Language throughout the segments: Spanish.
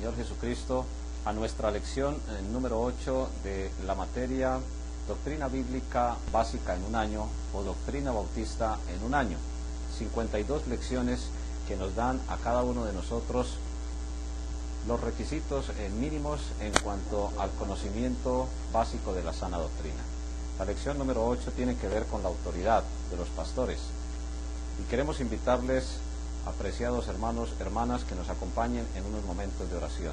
Señor Jesucristo a nuestra lección número 8 de la materia Doctrina Bíblica Básica en un año o Doctrina Bautista en un año. 52 lecciones que nos dan a cada uno de nosotros los requisitos mínimos en cuanto al conocimiento básico de la sana doctrina. La lección número 8 tiene que ver con la autoridad de los pastores. Y queremos invitarles, apreciados hermanos, hermanas, que nos acompañen en unos momentos de oración.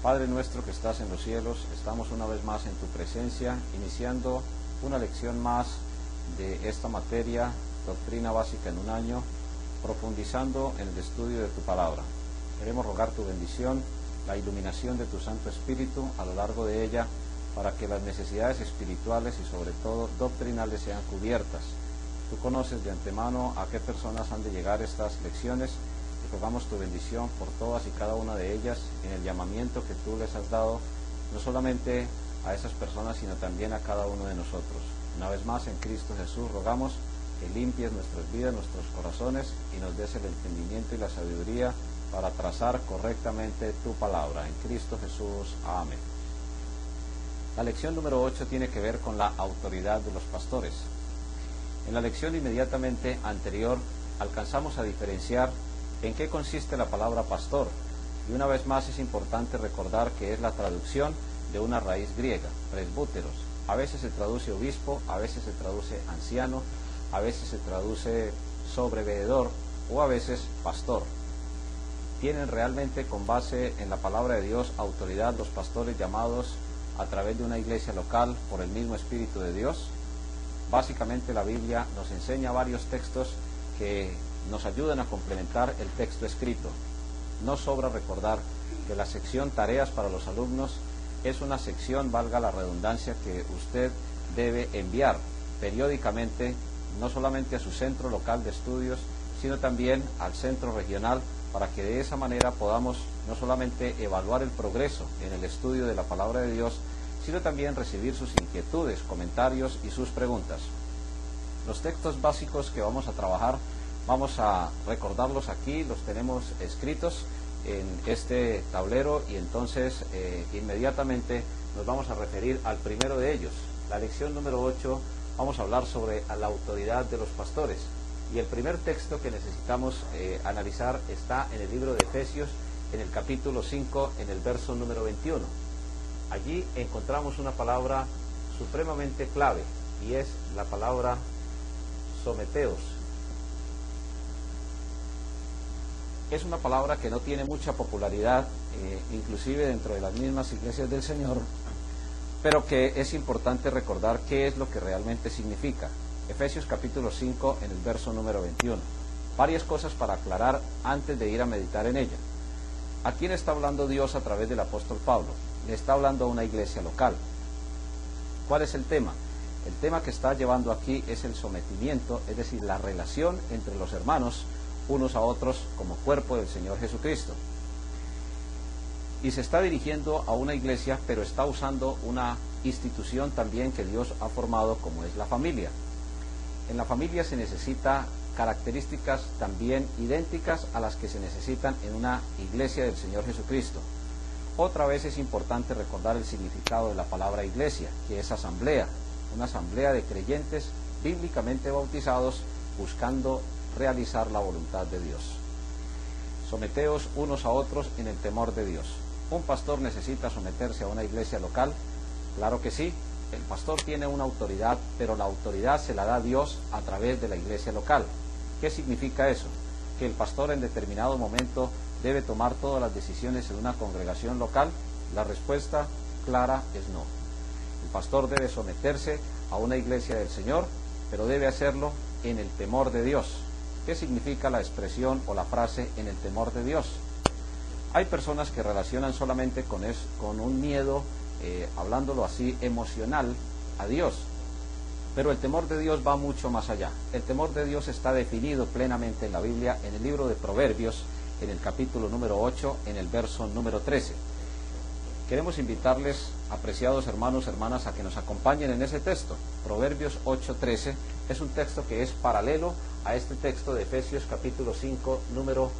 Padre nuestro que estás en los cielos, estamos una vez más en tu presencia, iniciando una lección más de esta materia, Doctrina Básica en un año, profundizando en el estudio de tu palabra. Queremos rogar tu bendición, la iluminación de tu Santo Espíritu a lo largo de ella, para que las necesidades espirituales y sobre todo doctrinales sean cubiertas. Tú conoces de antemano a qué personas han de llegar estas lecciones y rogamos tu bendición por todas y cada una de ellas en el llamamiento que tú les has dado, no solamente a esas personas, sino también a cada uno de nosotros. Una vez más, en Cristo Jesús, rogamos que limpies nuestras vidas, nuestros corazones y nos des el entendimiento y la sabiduría para trazar correctamente tu palabra. En Cristo Jesús. Amén. La lección número 8 tiene que ver con la autoridad de los pastores. En la lección inmediatamente anterior alcanzamos a diferenciar en qué consiste la palabra pastor, y una vez más es importante recordar que es la traducción de una raíz griega, presbúteros. A veces se traduce obispo, a veces se traduce anciano, a veces se traduce sobreveedor o a veces pastor. Tienen realmente con base en la palabra de Dios autoridad los pastores llamados a través de una iglesia local por el mismo Espíritu de Dios. Básicamente la Biblia nos enseña varios textos que nos ayudan a complementar el texto escrito. No sobra recordar que la sección Tareas para los alumnos es una sección, valga la redundancia, que usted debe enviar periódicamente, no solamente a su centro local de estudios, sino también al centro regional, para que de esa manera podamos no solamente evaluar el progreso en el estudio de la palabra de Dios, sino también recibir sus inquietudes, comentarios y sus preguntas. Los textos básicos que vamos a trabajar, vamos a recordarlos aquí, los tenemos escritos en este tablero y entonces inmediatamente nos vamos a referir al primero de ellos. La lección número 8 vamos a hablar sobre la autoridad de los pastores. Y el primer texto que necesitamos analizar está en el libro de Efesios, en el capítulo 5, en el verso número 21. Allí encontramos una palabra supremamente clave, y es la palabra someteos. Es una palabra que no tiene mucha popularidad, inclusive dentro de las mismas iglesias del Señor, pero que es importante recordar qué es lo que realmente significa. Efesios capítulo 5 en el verso número 21. Varias cosas para aclarar antes de ir a meditar en ella. ¿A quién está hablando Dios a través del apóstol Pablo? Le está hablando a una iglesia local. ¿Cuál es el tema? El tema que está llevando aquí es el sometimiento, es decir, la relación entre los hermanos unos a otros como cuerpo del Señor Jesucristo. Y se está dirigiendo a una iglesia, pero está usando una institución también que Dios ha formado, como es la familia. En la familia se necesita características también idénticas a las que se necesitan en una iglesia del Señor Jesucristo. Otra vez es importante recordar el significado de la palabra iglesia, que es asamblea, una asamblea de creyentes bíblicamente bautizados buscando realizar la voluntad de Dios. Someteos unos a otros en el temor de Dios. ¿Un pastor necesita someterse a una iglesia local? Claro que sí. El pastor tiene una autoridad, pero la autoridad se la da Dios a través de la iglesia local. ¿Qué significa eso? ¿Que el pastor en determinado momento debe tomar todas las decisiones en una congregación local? La respuesta clara es no. El pastor debe someterse a una iglesia del Señor, pero debe hacerlo en el temor de Dios. ¿Qué significa la expresión o la frase en el temor de Dios? Hay personas que relacionan solamente con un miedo, hablándolo así, emocional a Dios. Pero el temor de Dios va mucho más allá. El temor de Dios está definido plenamente en la Biblia, en el libro de Proverbios, en el capítulo número 8, en el verso número 13. Queremos invitarles, apreciados hermanos, hermanas, a que nos acompañen en ese texto. Proverbios 8:13 es un texto que es paralelo a este texto de Efesios capítulo 5, número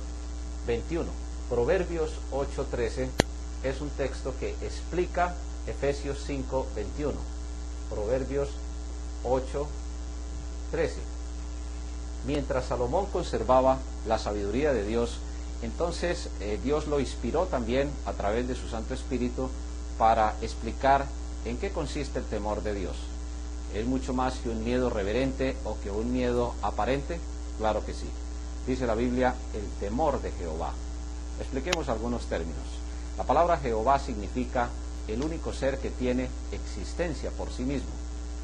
21. Proverbios 8:13 es un texto que explica Efesios 5:21. Proverbios 8:13. Mientras Salomón conservaba la sabiduría de Dios, entonces Dios lo inspiró también a través de su Santo Espíritu para explicar en qué consiste el temor de Dios. ¿Es mucho más que un miedo reverente o que un miedo aparente? Claro que sí. Dice la Biblia, el temor de Jehová. Expliquemos algunos términos. La palabra Jehová significa el único ser que tiene existencia por sí mismo.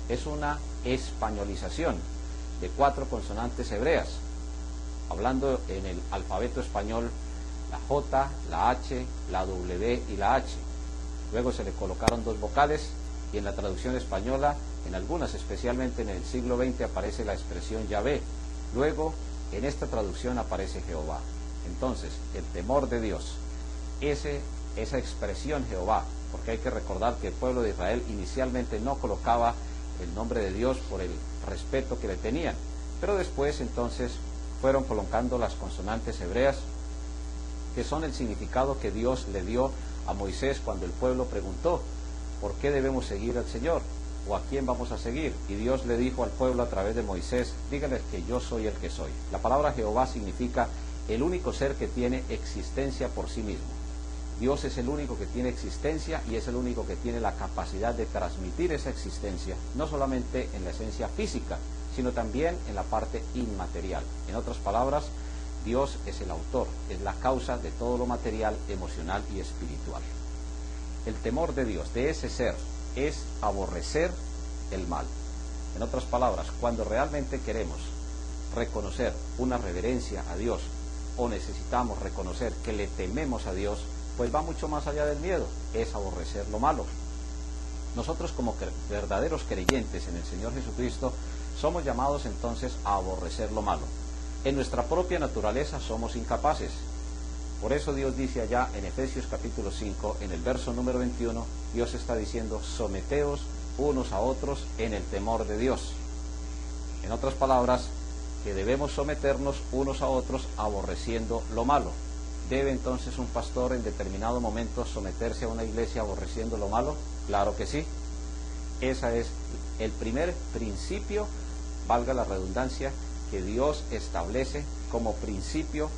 Es una españolización de 4 consonantes hebreas. Hablando en el alfabeto español, la J, la H, la W y la H. Luego se le colocaron 2 vocales y en la traducción española, en algunas, especialmente en el siglo XX, aparece la expresión Yahvé. Luego, en esta traducción aparece Jehová. Entonces, el temor de Dios, esa expresión Jehová, porque hay que recordar que el pueblo de Israel inicialmente no colocaba el nombre de Dios por el respeto que le tenían, pero después entonces fueron colocando las consonantes hebreas, que son el significado que Dios le dio a Moisés cuando el pueblo preguntó, ¿por qué debemos seguir al Señor? ¿O a quién vamos a seguir? Y Dios le dijo al pueblo a través de Moisés, díganles que yo soy el que soy. La palabra Jehová significa el único ser que tiene existencia por sí mismo. Dios es el único que tiene existencia y es el único que tiene la capacidad de transmitir esa existencia, no solamente en la esencia física, sino también en la parte inmaterial. En otras palabras, Dios es el autor, es la causa de todo lo material, emocional y espiritual. El temor de Dios, de ese ser, es aborrecer el mal. En otras palabras, cuando realmente queremos reconocer una reverencia a Dios o necesitamos reconocer que le tememos a Dios, pues va mucho más allá del miedo, es aborrecer lo malo. Nosotros como verdaderos creyentes en el Señor Jesucristo somos llamados entonces a aborrecer lo malo. En nuestra propia naturaleza somos incapaces. Por eso Dios dice allá en Efesios capítulo 5, en el verso número 21, Dios está diciendo, someteos unos a otros en el temor de Dios. En otras palabras, que debemos someternos unos a otros aborreciendo lo malo. ¿Debe entonces un pastor en determinado momento someterse a una iglesia aborreciendo lo malo? Claro que sí. Ese es el primer principio, valga la redundancia, que Dios establece como principio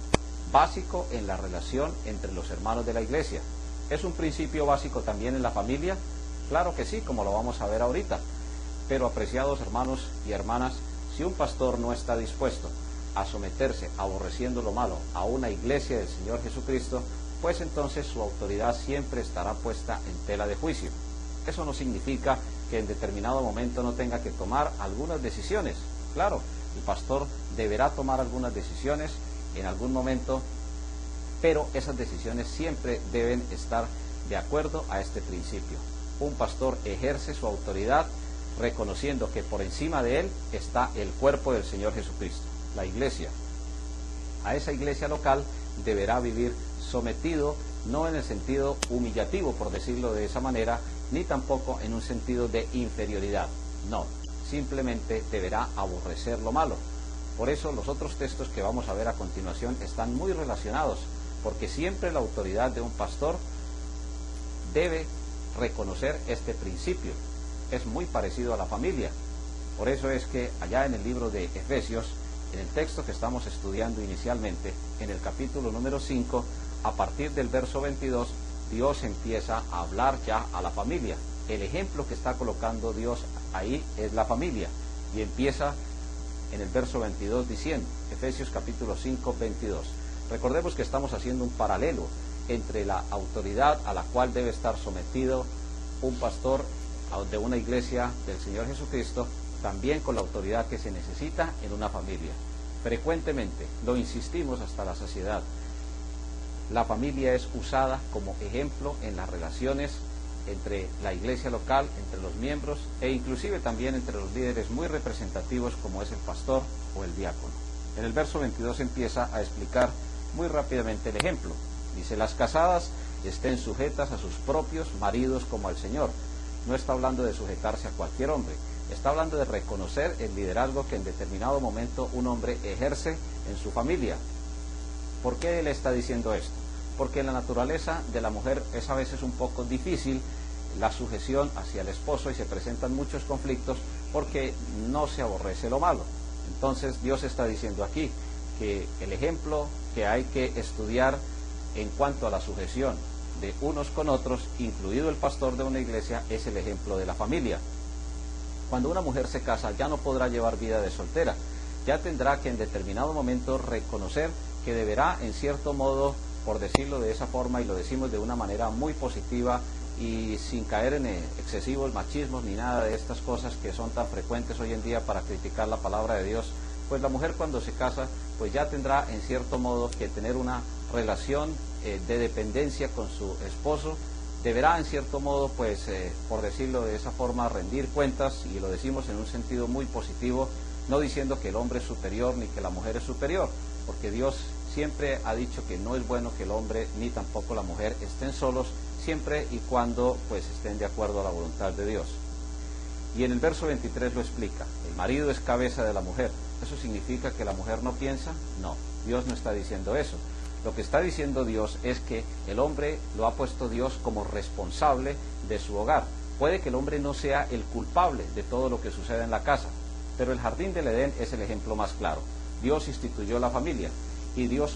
básico en la relación entre los hermanos de la iglesia. ¿Es un principio básico también en la familia? Claro que sí, como lo vamos a ver ahorita. Pero apreciados hermanos y hermanas, si un pastor no está dispuesto a someterse, aborreciendo lo malo, a una iglesia del Señor Jesucristo, pues entonces su autoridad siempre estará puesta en tela de juicio. Eso no significa que en determinado momento no tenga que tomar algunas decisiones. Claro, el pastor deberá tomar algunas decisiones en algún momento, pero esas decisiones siempre deben estar de acuerdo a este principio. Un pastor ejerce su autoridad reconociendo que por encima de él está el cuerpo del Señor Jesucristo, la iglesia. A esa iglesia local deberá vivir sometido, no en el sentido humillativo, por decirlo de esa manera, ni tampoco en un sentido de inferioridad. No, simplemente deberá aborrecer lo malo. Por eso los otros textos que vamos a ver a continuación están muy relacionados, porque siempre la autoridad de un pastor debe reconocer este principio. Es muy parecido a la familia. Por eso es que allá en el libro de Efesios, en el texto que estamos estudiando inicialmente, en el capítulo número 5, a partir del verso 22, Dios empieza a hablar ya a la familia. El ejemplo que está colocando Dios ahí es la familia. Y empieza en el verso 22 diciendo, Efesios capítulo 5, 22. Recordemos que estamos haciendo un paralelo entre la autoridad a la cual debe estar sometido un pastor de una iglesia del Señor Jesucristo, también con la autoridad que se necesita en una familia. Frecuentemente, lo insistimos hasta la saciedad, la familia es usada como ejemplo en las relaciones entre la iglesia local, entre los miembros e inclusive también entre los líderes muy representativos como es el pastor o el diácono. En el verso 22 empieza a explicar muy rápidamente el ejemplo. Dice, las casadas estén sujetas a sus propios maridos como al Señor. No está hablando de sujetarse a cualquier hombre, está hablando de reconocer el liderazgo que en determinado momento un hombre ejerce en su familia. ¿Por qué él está diciendo esto? porque la naturaleza de la mujer es a veces un poco difícil, la sujeción hacia el esposo, y se presentan muchos conflictos porque no se aborrece lo malo. Entonces Dios está diciendo aquí que el ejemplo que hay que estudiar en cuanto a la sujeción de unos con otros, incluido el pastor de una iglesia, es el ejemplo de la familia. Cuando una mujer se casa, ya no podrá llevar vida de soltera, ya tendrá que en determinado momento reconocer que deberá, en cierto modo, por decirlo de esa forma, y lo decimos de una manera muy positiva y sin caer en excesivos machismos ni nada de estas cosas que son tan frecuentes hoy en día para criticar la palabra de Dios, pues la mujer cuando se casa, pues ya tendrá en cierto modo que tener una relación de dependencia con su esposo, deberá en cierto modo, pues por decirlo de esa forma, rendir cuentas, y lo decimos en un sentido muy positivo, no diciendo que el hombre es superior ni que la mujer es superior, porque Dios siempre ha dicho que no es bueno que el hombre ni tampoco la mujer estén solos, siempre y cuando pues estén de acuerdo a la voluntad de Dios. Y en el verso 23 lo explica: el marido es cabeza de la mujer. ¿Eso significa que la mujer no piensa? No, Dios no está diciendo eso. Lo que está diciendo Dios es que el hombre lo ha puesto Dios como responsable de su hogar. Puede que el hombre no sea el culpable de todo lo que sucede en la casa, pero el jardín del Edén es el ejemplo más claro. Dios instituyó la familia, y Dios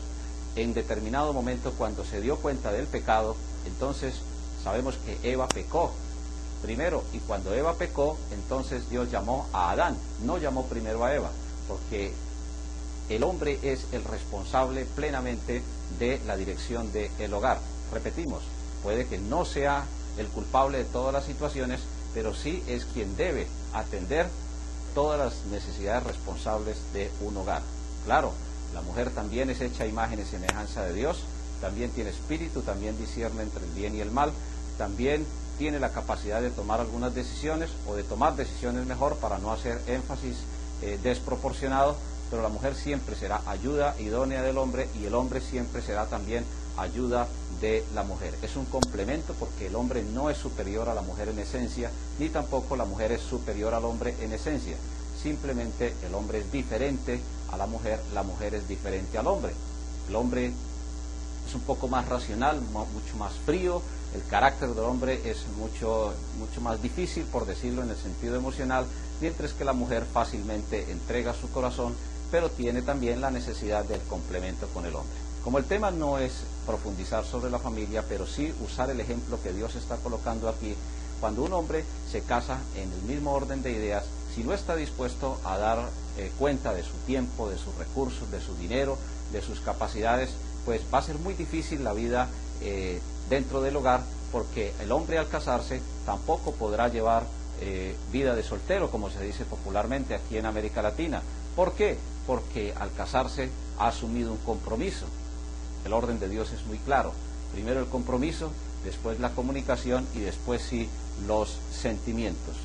en determinado momento, cuando se dio cuenta del pecado, entonces sabemos que Eva pecó primero, y cuando Eva pecó, entonces Dios llamó a Adán, no llamó primero a Eva, porque el hombre es el responsable plenamente de la dirección del hogar. Repetimos, puede que no sea el culpable de todas las situaciones, pero sí es quien debe atender todas las necesidades responsables de un hogar. Claro, la mujer también es hecha a imagen y semejanza de Dios, también tiene espíritu, también discierne entre el bien y el mal, también tiene la capacidad de tomar algunas decisiones, o de tomar decisiones mejor, para no hacer énfasis desproporcionado, pero la mujer siempre será ayuda idónea del hombre, y el hombre siempre será también ayuda de la mujer. Es un complemento, porque el hombre no es superior a la mujer en esencia, ni tampoco la mujer es superior al hombre en esencia. Simplemente el hombre es diferente a la mujer es diferente al hombre. El hombre es un poco más racional, mucho más frío, el carácter del hombre es mucho más difícil, por decirlo en el sentido emocional, mientras que la mujer fácilmente entrega su corazón, pero tiene también la necesidad del complemento con el hombre. Como el tema no es profundizar sobre la familia, pero sí usar el ejemplo que Dios está colocando aquí, cuando un hombre se casa en el mismo orden de ideas, si no está dispuesto a dar cuenta de su tiempo, de sus recursos, de su dinero, de sus capacidades, pues va a ser muy difícil la vida dentro del hogar, porque el hombre al casarse tampoco podrá llevar vida de soltero, como se dice popularmente aquí en América Latina. ¿Por qué? Porque al casarse ha asumido un compromiso. El orden de Dios es muy claro: primero el compromiso, después la comunicación, y después sí los sentimientos.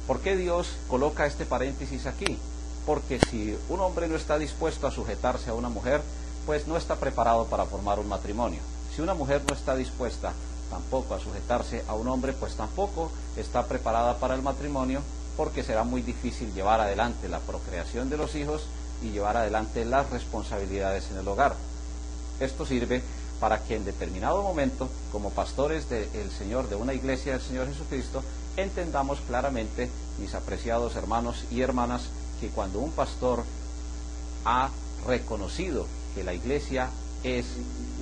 ¿Por qué Dios coloca este paréntesis aquí? Porque si un hombre no está dispuesto a sujetarse a una mujer, pues no está preparado para formar un matrimonio. Si una mujer no está dispuesta tampoco a sujetarse a un hombre, pues tampoco está preparada para el matrimonio, porque será muy difícil llevar adelante la procreación de los hijos y llevar adelante las responsabilidades en el hogar. Esto sirve para que en determinado momento, como pastores del Señor, de una iglesia del Señor Jesucristo, entendamos claramente, mis apreciados hermanos y hermanas, que cuando un pastor ha reconocido que la iglesia es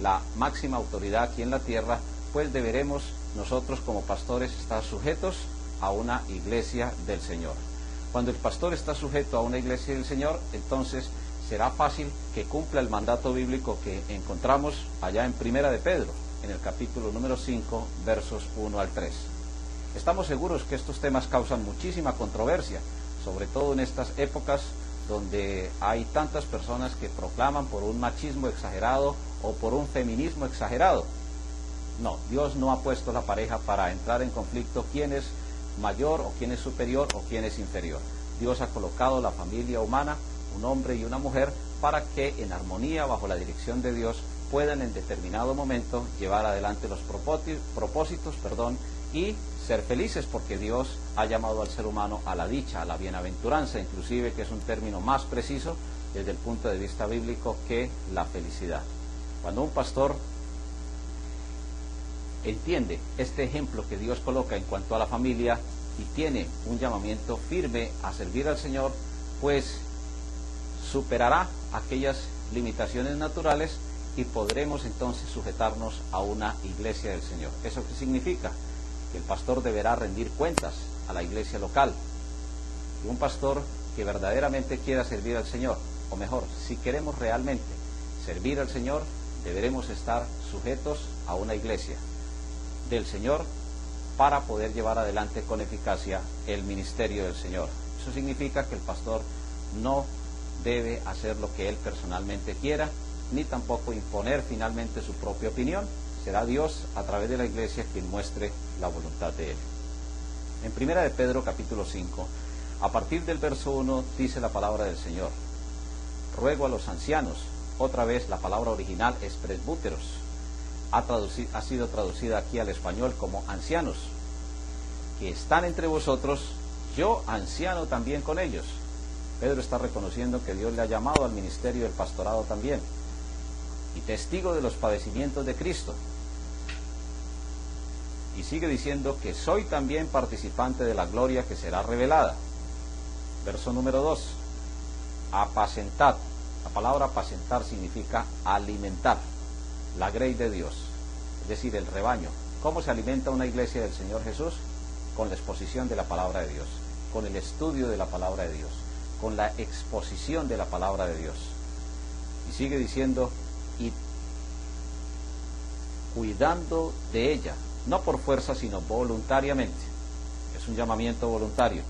la máxima autoridad aquí en la tierra, pues deberemos nosotros como pastores estar sujetos a una iglesia del Señor. Cuando el pastor está sujeto a una iglesia del Señor, entonces será fácil que cumpla el mandato bíblico que encontramos allá en Primera de Pedro, en el capítulo número 5, versos 1 al 3. Estamos seguros que estos temas causan muchísima controversia, sobre todo en estas épocas donde hay tantas personas que proclaman por un machismo exagerado o por un feminismo exagerado. No, Dios no ha puesto la pareja para entrar en conflicto quién es mayor o quién es superior o quién es inferior. Dios ha colocado la familia humana, un hombre y una mujer, para que en armonía, bajo la dirección de Dios, puedan en determinado momento llevar adelante los propósitos y ser felices, porque Dios ha llamado al ser humano a la dicha, a la bienaventuranza, inclusive, que es un término más preciso desde el punto de vista bíblico que la felicidad. Cuando un pastor entiende este ejemplo que Dios coloca en cuanto a la familia y tiene un llamamiento firme a servir al Señor, pues superará aquellas limitaciones naturales y podremos entonces sujetarnos a una iglesia del Señor. ¿Eso qué significa? Que el pastor deberá rendir cuentas a la iglesia local. Y un pastor que verdaderamente quiera servir al Señor, o mejor, si queremos realmente servir al Señor, deberemos estar sujetos a una iglesia del Señor para poder llevar adelante con eficacia el ministerio del Señor. Eso significa que el pastor no debe hacer lo que él personalmente quiera, ni tampoco imponer finalmente su propia opinión. Será Dios a través de la iglesia quien muestre la voluntad de él. En 1 de Pedro capítulo 5, a partir del verso 1 dice la palabra del Señor: ruego a los ancianos, otra vez la palabra original es presbúteros, ha sido traducida aquí al español como ancianos, que están entre vosotros, yo anciano también con ellos. Pedro está reconociendo que Dios le ha llamado al ministerio del pastorado también, y testigo de los padecimientos de Cristo. Y sigue diciendo que soy también participante de la gloria que será revelada. Verso número 2, apacentad. La palabra apacentar significa alimentar la grey de Dios, es decir, el rebaño. ¿Cómo se alimenta una iglesia del Señor Jesús? Con la exposición de la palabra de Dios, con el estudio de la palabra de Dios, con la exposición de la palabra de Dios. Y sigue diciendo, y cuidando de ella, no por fuerza, sino voluntariamente. Es un llamamiento voluntario,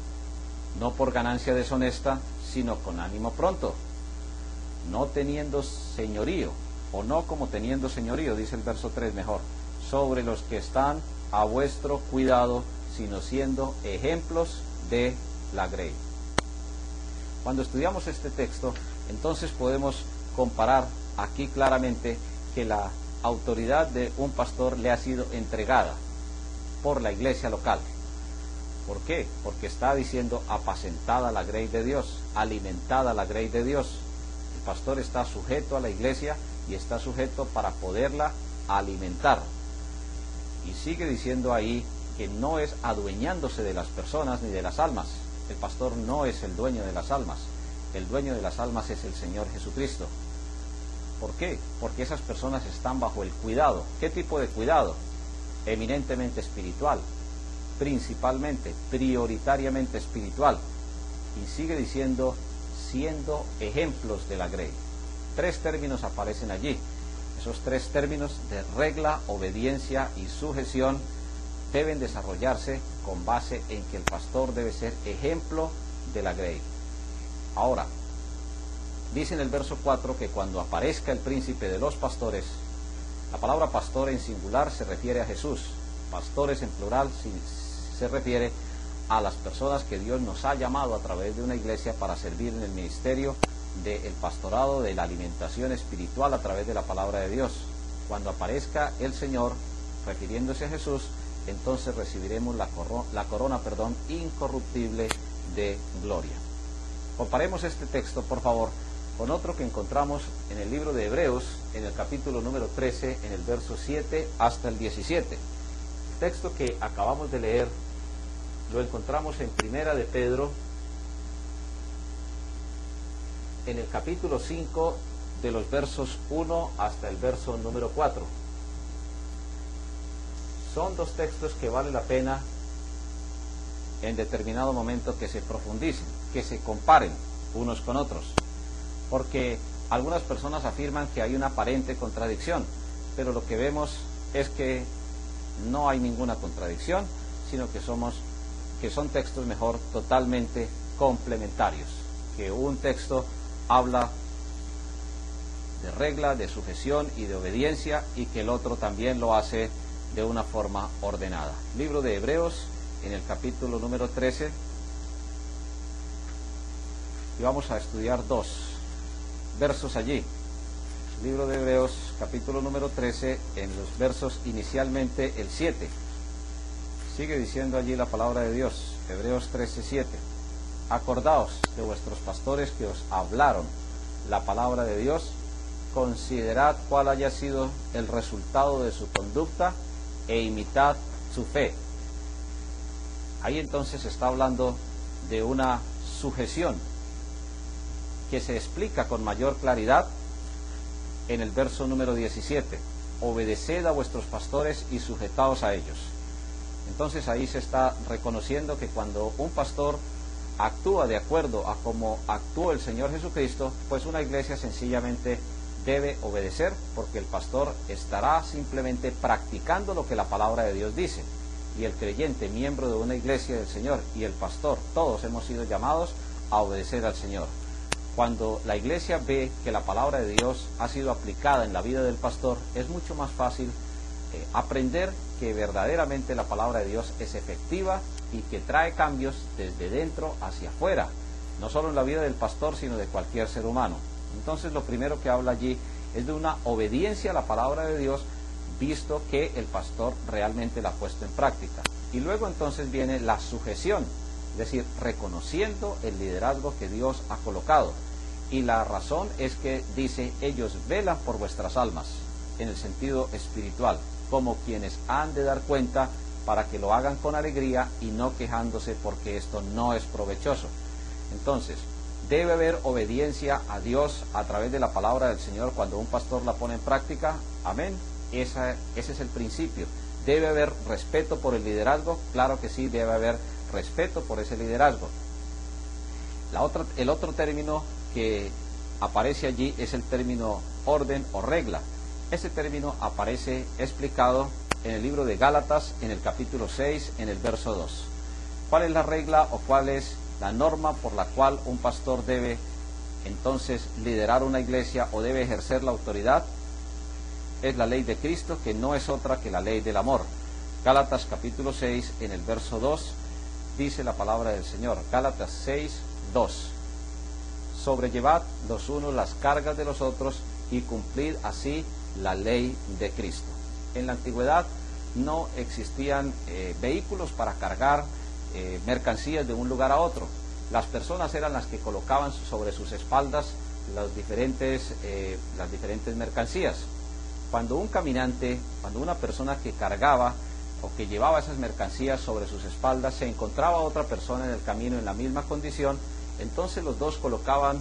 no por ganancia deshonesta, sino con ánimo pronto, no teniendo señorío, o no como teniendo señorío, dice el verso 3 mejor, sobre los que están a vuestro cuidado, sino siendo ejemplos de la grey. Cuando estudiamos este texto, entonces podemos comparar aquí claramente que la autoridad de un pastor le ha sido entregada por la iglesia local. ¿Por qué? Porque está diciendo apacentada la grey de Dios, alimentada la grey de Dios. El pastor está sujeto a la iglesia y está sujeto para poderla alimentar. Y sigue diciendo ahí que no es adueñándose de las personas ni de las almas. El pastor no es el dueño de las almas. El dueño de las almas es el Señor Jesucristo. ¿Por qué? Porque esas personas están bajo el cuidado. ¿Qué tipo de cuidado? Eminentemente espiritual, principalmente, prioritariamente espiritual. Y sigue diciendo, siendo ejemplos de la grey. 3 términos aparecen allí. Esos 3 términos de regla, obediencia y sujeción deben desarrollarse con base en que el pastor debe ser ejemplo de la grey. Ahora, dice en el verso 4 que cuando aparezca el príncipe de los pastores, la palabra pastor en singular se refiere a Jesús, pastores en plural se refiere a las personas que Dios nos ha llamado a través de una iglesia para servir en el ministerio del pastorado, de la alimentación espiritual a través de la palabra de Dios. Cuando aparezca el Señor, refiriéndose a Jesús, entonces recibiremos la corona incorruptible de gloria. Comparemos este texto, por favor, con otro que encontramos en el libro de Hebreos, en el capítulo número 13, en el verso 7 hasta el 17. El texto que acabamos de leer lo encontramos en Primera de Pedro, en el capítulo 5, de los versos 1 hasta el verso número 4. Son 2 textos que vale la pena en determinado momento que se profundicen, que se comparen unos con otros, porque algunas personas afirman que hay una aparente contradicción, pero lo que vemos es que no hay ninguna contradicción, sino que son textos mejor totalmente complementarios, que un texto habla de regla, de sujeción y de obediencia, y que el otro también lo hace de una forma ordenada. Libro de Hebreos, en el capítulo número 13, y vamos a estudiar 2 versos allí. Libro de Hebreos, capítulo número 13, en los versos inicialmente el 7. Sigue diciendo allí la palabra de Dios, Hebreos 13, 7. Acordaos de vuestros pastores que os hablaron la palabra de Dios, considerad cuál haya sido el resultado de su conducta e imitad su fe. Ahí entonces está hablando de una sujeción que se explica con mayor claridad en el verso número 17. Obedeced a vuestros pastores y sujetaos a ellos. Entonces ahí se está reconociendo que cuando un pastor actúa de acuerdo a como actuó el Señor Jesucristo, pues una iglesia sencillamente debe obedecer, porque el pastor estará simplemente practicando lo que la palabra de Dios dice. Y el creyente, miembro de una iglesia del Señor, y el pastor, todos hemos sido llamados a obedecer al Señor. Cuando la iglesia ve que la palabra de Dios ha sido aplicada en la vida del pastor, es mucho más fácil aprender que verdaderamente la palabra de Dios es efectiva y que trae cambios desde dentro hacia afuera, no solo en la vida del pastor, sino de cualquier ser humano. Entonces lo primero que habla allí es de una obediencia a la palabra de Dios, visto que el pastor realmente la ha puesto en práctica. Y luego entonces viene la sujeción, es decir, reconociendo el liderazgo que Dios ha colocado. Y la razón es que dice, ellos velan por vuestras almas, en el sentido espiritual, como quienes han de dar cuenta, para que lo hagan con alegría y no quejándose, porque esto no es provechoso. Entonces, debe haber obediencia a Dios a través de la palabra del Señor cuando un pastor la pone en práctica. Amén. Ese es el principio. Debe haber respeto por el liderazgo. Claro que sí, debe haber respeto por ese liderazgo. El otro término que aparece allí es el término orden o regla. Ese término aparece explicado en el libro de Gálatas, en el capítulo 6, en el verso 2. ¿Cuál es la regla o cuál es la norma por la cual un pastor debe entonces liderar una iglesia o debe ejercer la autoridad? Es la ley de Cristo, que no es otra que la ley del amor. Gálatas capítulo 6, en el verso 2, dice la palabra del Señor. Gálatas 6, 2. Sobrellevad los unos las cargas de los otros y cumplid así la ley de Cristo. En la antigüedad no existían vehículos para cargar mercancías de un lugar a otro. Las personas eran las que colocaban sobre sus espaldas las diferentes mercancías. Cuando un caminante, cuando una persona que cargaba o que llevaba esas mercancías sobre sus espaldas, se encontraba otra persona en el camino en la misma condición, entonces los dos colocaban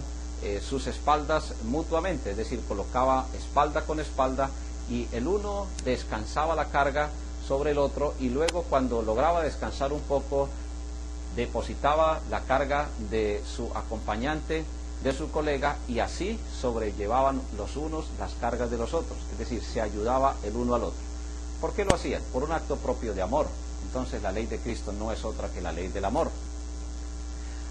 sus espaldas mutuamente, es decir, colocaba espalda con espalda, y el uno descansaba la carga sobre el otro, y luego cuando lograba descansar un poco, depositaba la carga de su acompañante, de su colega, y así sobrellevaban los unos las cargas de los otros, es decir, se ayudaba el uno al otro. ¿Por qué lo hacían? Por un acto propio de amor. Entonces la ley de Cristo no es otra que la ley del amor.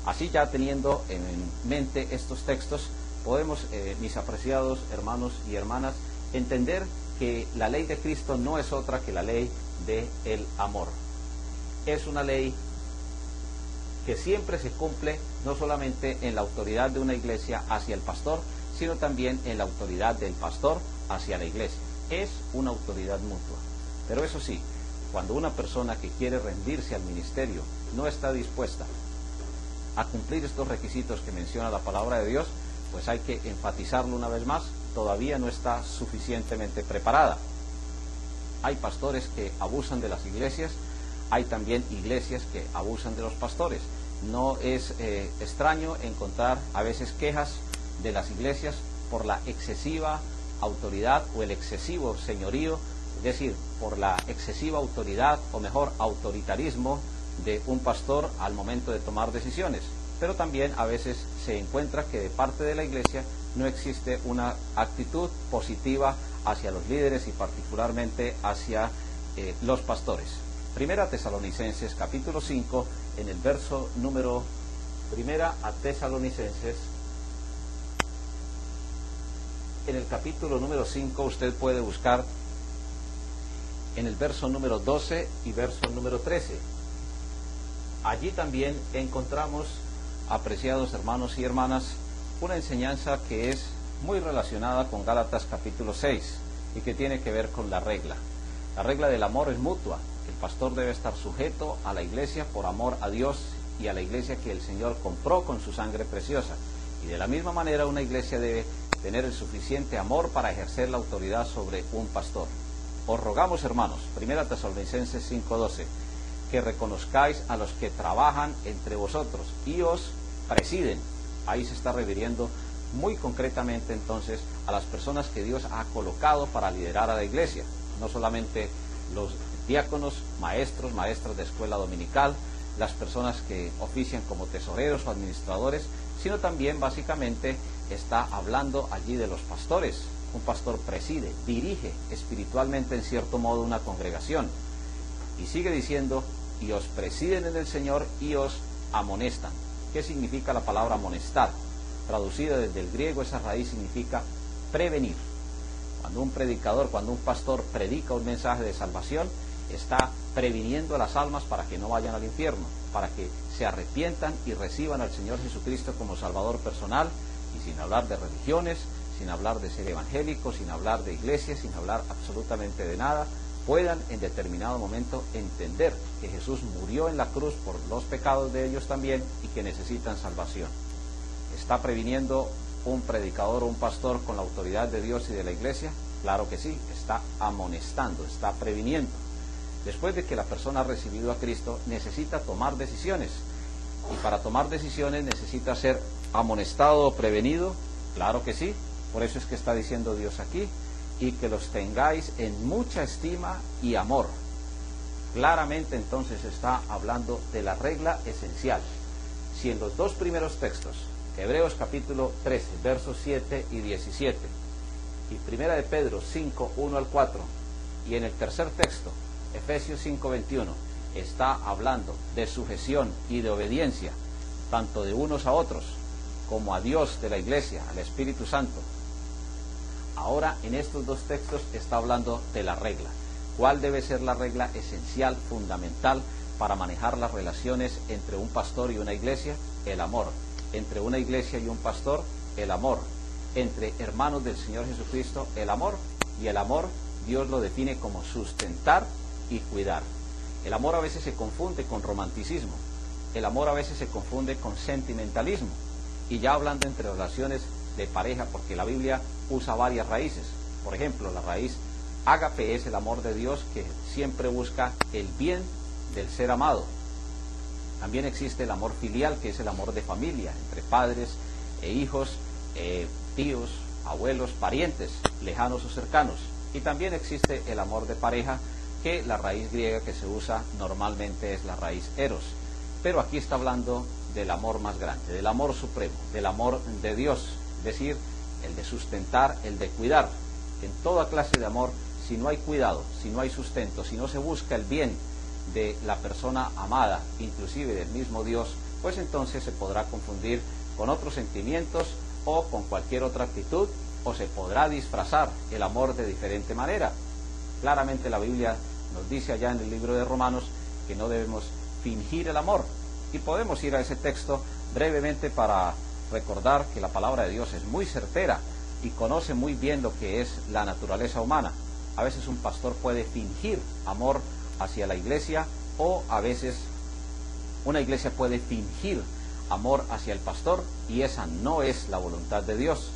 Así, ya teniendo en mente estos textos, podemos, mis apreciados hermanos y hermanas, entender que la ley de Cristo no es otra que la ley del amor. Es una ley que siempre se cumple, no solamente en la autoridad de una iglesia hacia el pastor, sino también en la autoridad del pastor hacia la iglesia. Es una autoridad mutua. Pero eso sí, cuando una persona que quiere rendirse al ministerio no está dispuesta a cumplir estos requisitos que menciona la palabra de Dios, pues hay que enfatizarlo una vez más, todavía no está suficientemente preparada. Hay pastores que abusan de las iglesias, hay también iglesias que abusan de los pastores. No es extraño encontrar a veces quejas de las iglesias por la excesiva autoridad o el excesivo señorío, es decir, por la excesiva autoridad, o mejor, autoritarismo de un pastor al momento de tomar decisiones. Pero también a veces se encuentra que de parte de la iglesia no existe una actitud positiva hacia los líderes y particularmente hacia los pastores. Primera Tesalonicenses capítulo 5, en el verso número, Primera a Tesalonicenses, en el capítulo número 5, usted puede buscar en el verso número 12 y verso número 13. Allí también encontramos, apreciados hermanos y hermanas, una enseñanza que es muy relacionada con Gálatas capítulo 6 y que tiene que ver con la regla. La regla del amor es mutua. El pastor debe estar sujeto a la iglesia por amor a Dios y a la iglesia que el Señor compró con su sangre preciosa. Y de la misma manera una iglesia debe tener el suficiente amor para ejercer la autoridad sobre un pastor. Os rogamos, hermanos, 1 Tesalonicenses 5:12, que reconozcáis a los que trabajan entre vosotros y os presiden. Ahí se está refiriendo muy concretamente entonces a las personas que Dios ha colocado para liderar a la iglesia, no solamente los diáconos, maestros, maestras de escuela dominical, las personas que ofician como tesoreros o administradores, sino también básicamente está hablando allí de los pastores. Un pastor preside, dirige espiritualmente en cierto modo una congregación. Y sigue diciendo, y os presiden en el Señor y os amonestan. ¿Qué significa la palabra amonestar? Traducida desde el griego, esa raíz significa prevenir. Cuando un predicador, cuando un pastor predica un mensaje de salvación, está previniendo a las almas para que no vayan al infierno, para que se arrepientan y reciban al Señor Jesucristo como Salvador personal, y sin hablar de religiones, sin hablar de ser evangélicos, sin hablar de iglesias, sin hablar absolutamente de nada, puedan en determinado momento entender que Jesús murió en la cruz por los pecados de ellos también y que necesitan salvación. ¿Está previniendo un predicador o un pastor con la autoridad de Dios y de la iglesia? Claro que sí, está amonestando, está previniendo. Después de que la persona ha recibido a Cristo, necesita tomar decisiones. Y para tomar decisiones necesita ser amonestado o prevenido. Claro que sí. Por eso es que está diciendo Dios aquí, y que los tengáis en mucha estima y amor. Claramente entonces está hablando de la regla esencial. Si en los dos primeros textos, Hebreos capítulo 13, versos 7 y 17, y 1 de Pedro 5, 1 al 4, y en el tercer texto, Efesios 5, 21, está hablando de sujeción y de obediencia, tanto de unos a otros, como a Dios de la iglesia, al Espíritu Santo. Ahora en estos dos textos está hablando de la regla. ¿Cuál debe ser la regla esencial, fundamental, para manejar las relaciones entre un pastor y una iglesia? El amor. Entre una iglesia y un pastor, el amor. Entre hermanos del Señor Jesucristo, el amor. Y el amor, Dios lo define como sustentar y cuidar. El amor a veces se confunde con romanticismo. El amor a veces se confunde con sentimentalismo. Y ya hablando entre relaciones de pareja, porque la Biblia usa varias raíces. Por ejemplo, la raíz ágape es el amor de Dios que siempre busca el bien del ser amado. También existe el amor filial, que es el amor de familia, entre padres e hijos, tíos, abuelos, parientes, lejanos o cercanos. Y también existe el amor de pareja, que la raíz griega que se usa normalmente es la raíz eros. Pero aquí está hablando del amor más grande, del amor supremo, del amor de Dios, es decir, el de sustentar, el de cuidar. En toda clase de amor, si no hay cuidado, si no hay sustento, si no se busca el bien de la persona amada, inclusive del mismo Dios, pues entonces se podrá confundir con otros sentimientos o con cualquier otra actitud, o se podrá disfrazar el amor de diferente manera. Claramente la Biblia nos dice allá en el libro de Romanos que no debemos fingir el amor. Y podemos ir a ese texto brevemente para recordar que la palabra de Dios es muy certera y conoce muy bien lo que es la naturaleza humana. A veces un pastor puede fingir amor hacia la iglesia, o a veces una iglesia puede fingir amor hacia el pastor, y esa no es la voluntad de Dios.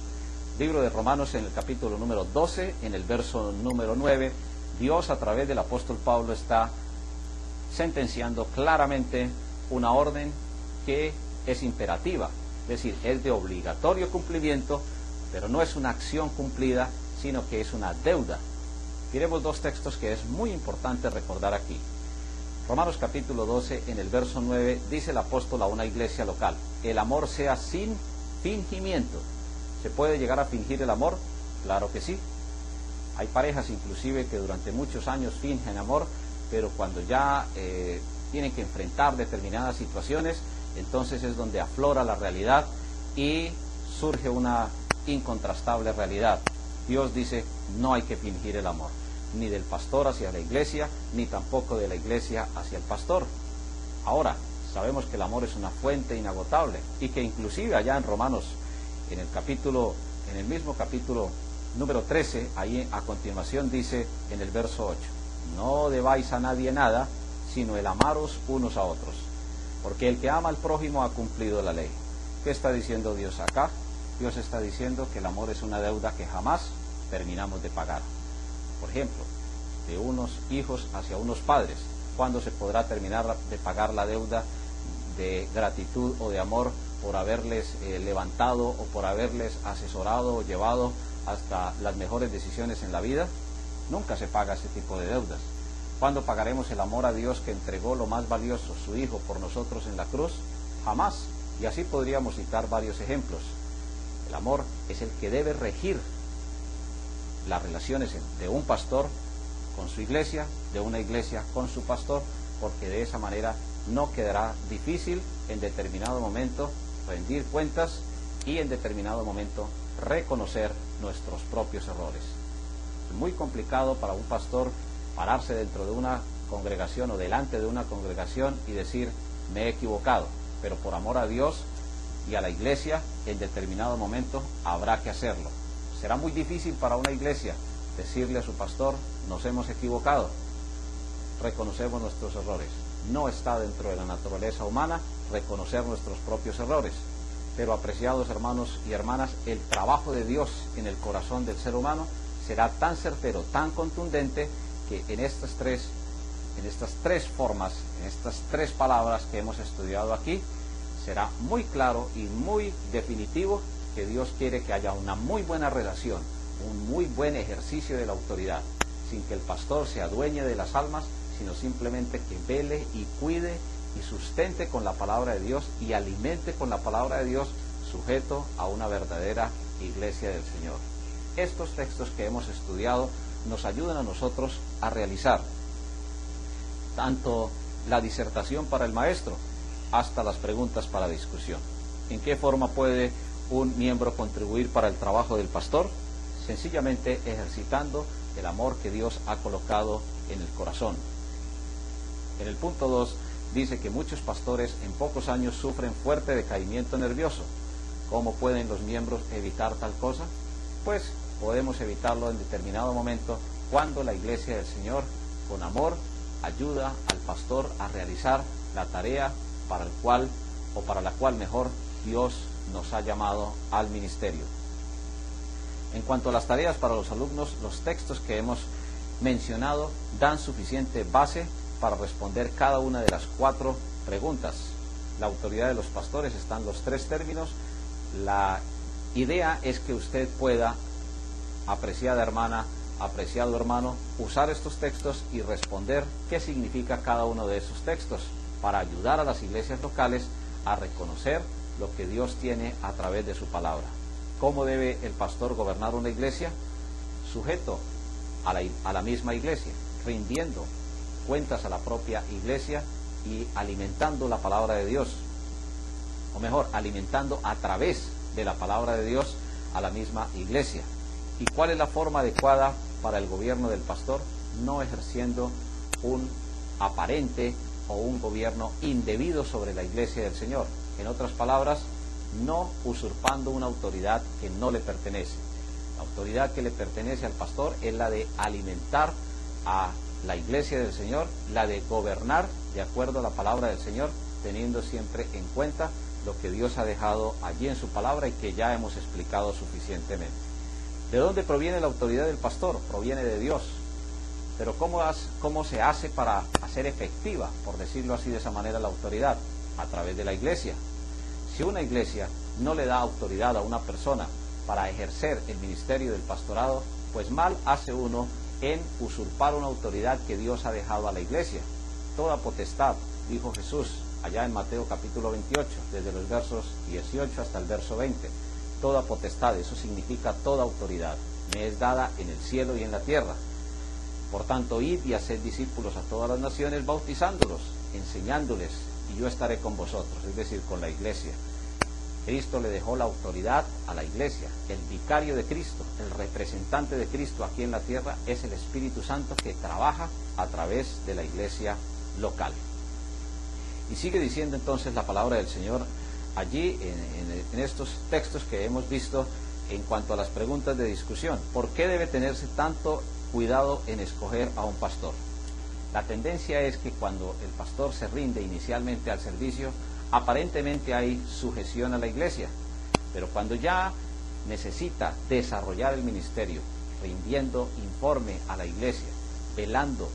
Libro de Romanos, en el capítulo número 12, en el verso número 9, Dios a través del apóstol Pablo está sentenciando claramente una orden que es imperativa, es decir, es de obligatorio cumplimiento, pero no es una acción cumplida, sino que es una deuda. Miremos dos textos que es muy importante recordar aquí. Romanos capítulo 12, en el verso 9, dice el apóstol a una iglesia local: el amor sea sin fingimiento. ¿Se puede llegar a fingir el amor? Claro que sí. Hay parejas inclusive que durante muchos años fingen amor, pero cuando ya tienen que enfrentar determinadas situaciones, entonces es donde aflora la realidad y surge una incontrastable realidad. Dios dice: no hay que fingir el amor, ni del pastor hacia la iglesia, ni tampoco de la iglesia hacia el pastor. Ahora, sabemos que el amor es una fuente inagotable, y que inclusive allá en Romanos, en el mismo capítulo número 13, ahí a continuación dice en el verso 8: no debáis a nadie nada, sino el amaros unos a otros, porque el que ama al prójimo ha cumplido la ley. ¿Qué está diciendo Dios acá? Dios está diciendo que el amor es una deuda que jamás terminamos de pagar. Por ejemplo, de unos hijos hacia unos padres. ¿Cuándo se podrá terminar de pagar la deuda de gratitud o de amor por haberles levantado o por haberles asesorado o llevado hasta las mejores decisiones en la vida? Nunca se paga ese tipo de deudas. ¿Cuándo pagaremos el amor a Dios que entregó lo más valioso, su Hijo, por nosotros en la cruz? Jamás. Y así podríamos citar varios ejemplos. El amor es el que debe regir las relaciones de un pastor con su iglesia, de una iglesia con su pastor, porque de esa manera no quedará difícil en determinado momento rendir cuentas y en determinado momento reconocer nuestros propios errores. Es muy complicado para un pastor pararse dentro de una congregación o delante de una congregación y decir, me he equivocado, pero por amor a Dios y a la iglesia, en determinado momento habrá que hacerlo. Será muy difícil para una iglesia decirle a su pastor, nos hemos equivocado, reconocemos nuestros errores. No está dentro de la naturaleza humana reconocer nuestros propios errores. Pero, apreciados hermanos y hermanas, el trabajo de Dios en el corazón del ser humano será tan certero, tan contundente, que en estas tres formas, en estas tres palabras que hemos estudiado aquí, será muy claro y muy definitivo que Dios quiere que haya una muy buena relación, un muy buen ejercicio de la autoridad, sin que el pastor se adueñe de las almas, sino simplemente que vele y cuide y sustente con la palabra de Dios y alimente con la palabra de Dios, sujeto a una verdadera iglesia del Señor. Estos textos que hemos estudiado nos ayudan a nosotros a realizar tanto la disertación para el maestro hasta las preguntas para discusión. ¿En qué forma puede un miembro contribuir para el trabajo del pastor? Sencillamente ejercitando el amor que Dios ha colocado en el corazón. En el punto 2 dice que muchos pastores en pocos años sufren fuerte decaimiento nervioso. ¿Cómo pueden los miembros evitar tal cosa? Pues podemos evitarlo en determinado momento cuando la iglesia del Señor, con amor, ayuda al pastor a realizar la tarea para la cual mejor Dios nos ha llamado al ministerio. En cuanto a las tareas para los alumnos, los textos que hemos mencionado dan suficiente base para responder cada una de las 4 preguntas. La autoridad de los pastores están los 3 términos. La idea es que usted pueda, apreciada hermana, apreciado hermano, usar estos textos y responder qué significa cada uno de esos textos para ayudar a las iglesias locales a reconocer lo que Dios tiene a través de su palabra. ¿Cómo debe el pastor gobernar una iglesia? Sujeto a la misma iglesia, rindiendo cuentas a la propia iglesia y alimentando la palabra de Dios, o mejor, alimentando a través de la palabra de Dios a la misma iglesia. ¿Y cuál es la forma adecuada para el gobierno del pastor? No ejerciendo un aparente o un gobierno indebido sobre la iglesia del Señor. En otras palabras, no usurpando una autoridad que no le pertenece. La autoridad que le pertenece al pastor es la de alimentar a la iglesia del Señor, la de gobernar de acuerdo a la palabra del Señor, teniendo siempre en cuenta lo que Dios ha dejado allí en su palabra y que ya hemos explicado suficientemente. ¿De dónde proviene la autoridad del pastor? Proviene de Dios. Pero ¿cómo se hace para hacer efectiva, por decirlo así de esa manera, la autoridad? A través de la iglesia. Si una iglesia no le da autoridad a una persona para ejercer el ministerio del pastorado, pues mal hace uno en usurpar una autoridad que Dios ha dejado a la iglesia. Toda potestad, dijo Jesús allá en Mateo capítulo 28, desde los versos 18 hasta el verso 20. Toda potestad, eso significa toda autoridad, me es dada en el cielo y en la tierra. Por tanto, id y haced discípulos a todas las naciones, bautizándolos, enseñándoles, y yo estaré con vosotros, es decir, con la iglesia. Cristo le dejó la autoridad a la iglesia. El vicario de Cristo, el representante de Cristo aquí en la tierra, es el Espíritu Santo que trabaja a través de la iglesia local. Y sigue diciendo entonces la palabra del Señor allí en estos textos que hemos visto en cuanto a las preguntas de discusión. ¿Por qué debe tenerse tanto cuidado en escoger a un pastor? La tendencia es que cuando el pastor se rinde inicialmente al servicio, aparentemente hay sujeción a la iglesia, pero cuando ya necesita desarrollar el ministerio, rindiendo informe a la iglesia, velando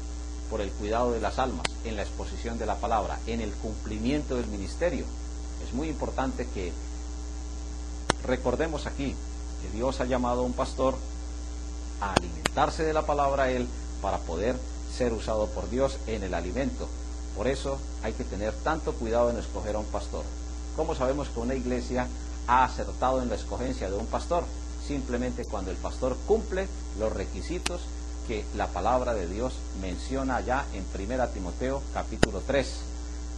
por el cuidado de las almas, en la exposición de la palabra, en el cumplimiento del ministerio. Es muy importante que recordemos aquí que Dios ha llamado a un pastor a alimentarse de la palabra a él para poder ser usado por Dios en el alimento. Por eso hay que tener tanto cuidado en escoger a un pastor. ¿Cómo sabemos que una iglesia ha acertado en la escogencia de un pastor? Simplemente cuando el pastor cumple los requisitos que la palabra de Dios menciona allá en 1 Timoteo capítulo 3,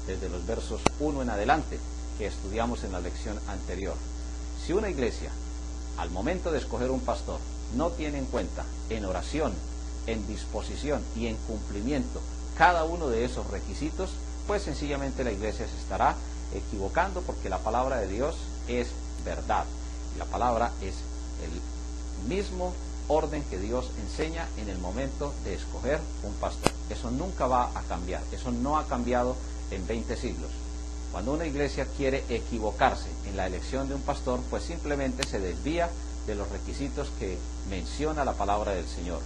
desde los versos 1 en adelante, que estudiamos en la lección anterior. Si una iglesia, al momento de escoger un pastor, no tiene en cuenta en oración, en disposición y en cumplimiento cada uno de esos requisitos, pues sencillamente la iglesia se estará equivocando, porque la palabra de Dios es verdad. La palabra es el mismo orden que Dios enseña en el momento de escoger un pastor. Eso nunca va a cambiar, eso no ha cambiado en 20 siglos. Cuando una iglesia quiere equivocarse en la elección de un pastor, pues simplemente se desvía de los requisitos que menciona la palabra del Señor.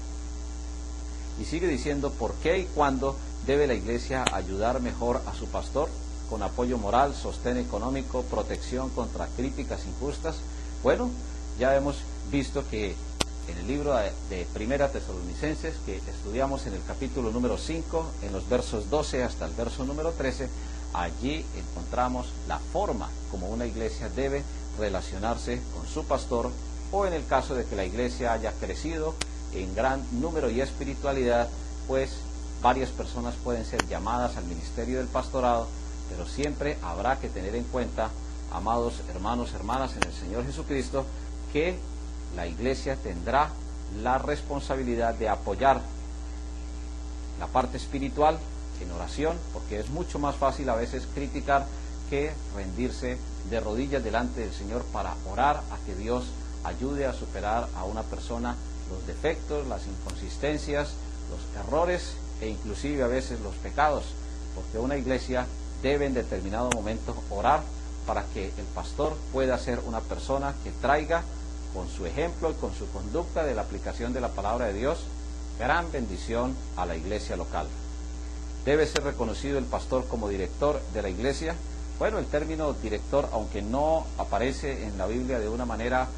Y sigue diciendo por qué y cuándo debe la iglesia ayudar mejor a su pastor, con apoyo moral, sostén económico, protección contra críticas injustas. Bueno, ya hemos visto que en el libro de 1 Tesalonicenses, que estudiamos en el capítulo número 5, en los versos 12 hasta el verso número 13, allí encontramos la forma como una iglesia debe relacionarse con su pastor, o en el caso de que la iglesia haya crecido en gran número y espiritualidad, pues varias personas pueden ser llamadas al ministerio del pastorado, pero siempre habrá que tener en cuenta, amados hermanos, hermanas en el Señor Jesucristo, que la iglesia tendrá la responsabilidad de apoyar la parte espiritual en oración, porque es mucho más fácil a veces criticar que rendirse de rodillas delante del Señor para orar a que Dios ayude a superar a una persona los defectos, las inconsistencias, los errores e inclusive a veces los pecados, porque una iglesia debe en determinado momento orar para que el pastor pueda ser una persona que traiga con su ejemplo y con su conducta de la aplicación de la palabra de Dios gran bendición a la iglesia local. ¿Debe ser reconocido el pastor como director de la iglesia? Bueno, el término director, aunque no aparece en la Biblia de una manera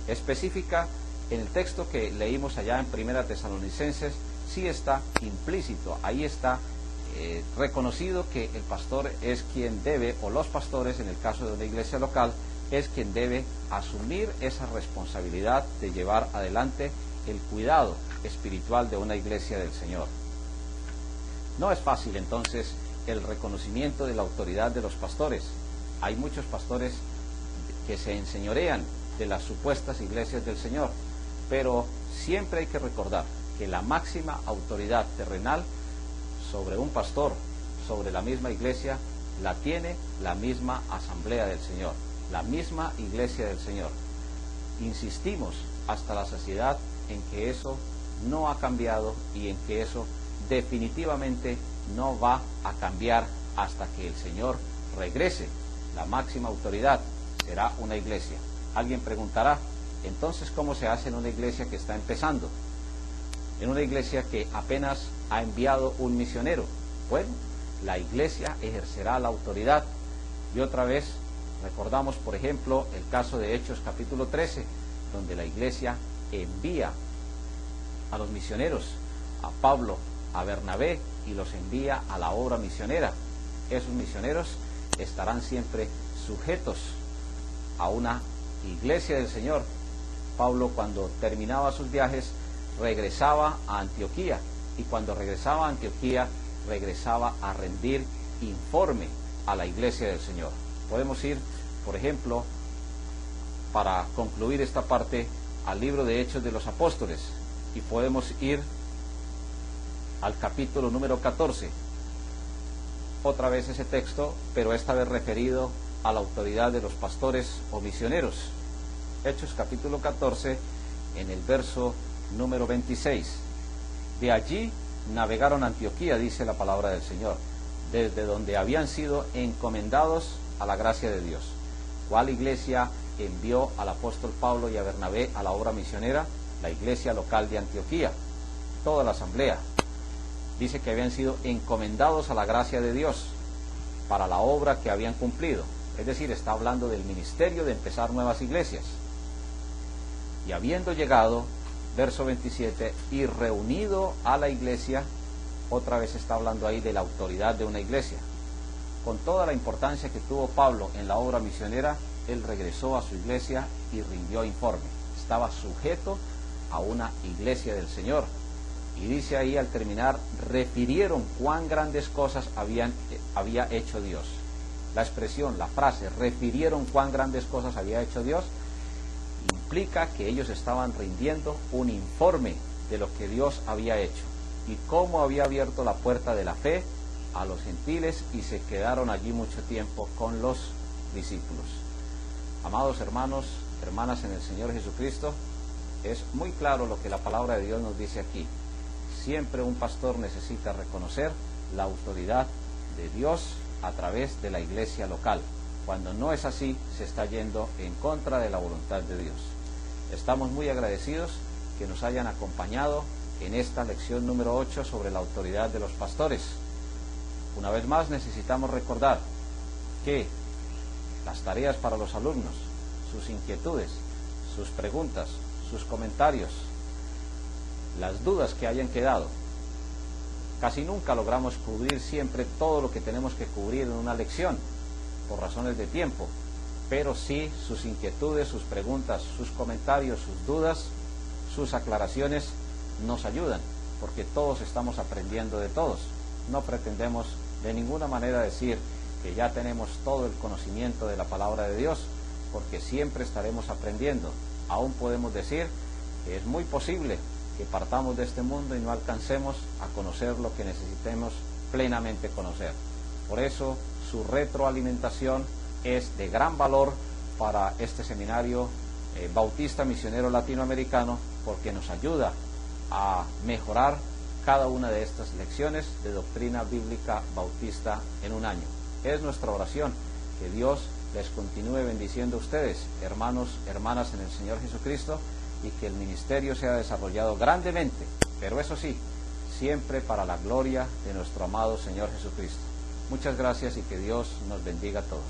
específica, en el texto que leímos allá en 1 Tesalonicenses sí está implícito, ahí está reconocido que el pastor es quien debe, o los pastores en el caso de una iglesia local, es quien debe asumir esa responsabilidad de llevar adelante el cuidado espiritual de una iglesia del Señor. No es fácil entonces el reconocimiento de la autoridad de los pastores. Hay muchos pastores que se enseñorean de las supuestas iglesias del Señor, pero siempre hay que recordar que la máxima autoridad terrenal sobre un pastor, sobre la misma iglesia, la tiene la misma asamblea del Señor, la misma iglesia del Señor. Insistimos hasta la saciedad en que eso no ha cambiado y en que eso definitivamente no va a cambiar hasta que el Señor regrese. La máxima autoridad será una iglesia. Alguien preguntará, entonces, ¿cómo se hace en una iglesia que está empezando? En una iglesia que apenas ha enviado un misionero. Bueno, la iglesia ejercerá la autoridad. Y otra vez recordamos, por ejemplo, el caso de Hechos capítulo 13, donde la iglesia envía a los misioneros, a Pablo, a Bernabé, y los envía a la obra misionera. Esos misioneros estarán siempre sujetos a una iglesia del Señor. Pablo, cuando terminaba sus viajes, regresaba a Antioquía, y cuando regresaba a Antioquía, regresaba a rendir informe a la iglesia del Señor. Podemos ir, por ejemplo, para concluir esta parte, al libro de Hechos de los Apóstoles, y podemos ir al capítulo número 14. Otra vez ese texto, pero esta vez referido a la autoridad de los pastores o misioneros. Hechos capítulo 14, en el verso número 26. De allí navegaron a Antioquía, dice la palabra del Señor, desde donde habían sido encomendados a la gracia de Dios. ¿Cuál iglesia envió al apóstol Pablo y a Bernabé a la obra misionera? La iglesia local de Antioquía, toda la asamblea. Dice que habían sido encomendados a la gracia de Dios para la obra que habían cumplido. Es decir, está hablando del ministerio de empezar nuevas iglesias. Y habiendo llegado, verso 27, y reunido a la iglesia, otra vez está hablando ahí de la autoridad de una iglesia. Con toda la importancia que tuvo Pablo en la obra misionera, él regresó a su iglesia y rindió informe. Estaba sujeto a una iglesia del Señor. Y dice ahí al terminar, refirieron cuán grandes cosas había hecho Dios. La expresión, la frase, refirieron cuán grandes cosas había hecho Dios, implica que ellos estaban rindiendo un informe de lo que Dios había hecho y cómo había abierto la puerta de la fe a los gentiles, y se quedaron allí mucho tiempo con los discípulos. Amados hermanos, hermanas en el Señor Jesucristo, es muy claro lo que la palabra de Dios nos dice aquí. Siempre un pastor necesita reconocer la autoridad de Dios a través de la iglesia local. Cuando no es así, se está yendo en contra de la voluntad de Dios. Estamos muy agradecidos que nos hayan acompañado en esta lección número 8 sobre la autoridad de los pastores. Una vez más necesitamos recordar que las tareas para los alumnos, sus inquietudes, sus preguntas, sus comentarios, las dudas que hayan quedado, casi nunca logramos cubrir siempre todo lo que tenemos que cubrir en una lección, por razones de tiempo, pero sí sus inquietudes, sus preguntas, sus comentarios, sus dudas, sus aclaraciones nos ayudan, porque todos estamos aprendiendo de todos. No pretendemos de ninguna manera decir que ya tenemos todo el conocimiento de la palabra de Dios, porque siempre estaremos aprendiendo. Aún podemos decir que es muy posible que partamos de este mundo y no alcancemos a conocer lo que necesitemos plenamente conocer. Por eso su retroalimentación es de gran valor para este seminario bautista misionero latinoamericano, porque nos ayuda a mejorar cada una de estas lecciones de doctrina bíblica bautista en un año. Es nuestra oración que Dios les continúe bendiciendo a ustedes, hermanos, hermanas en el Señor Jesucristo, y que el ministerio sea desarrollado grandemente, pero eso sí, siempre para la gloria de nuestro amado Señor Jesucristo. Muchas gracias y que Dios nos bendiga a todos.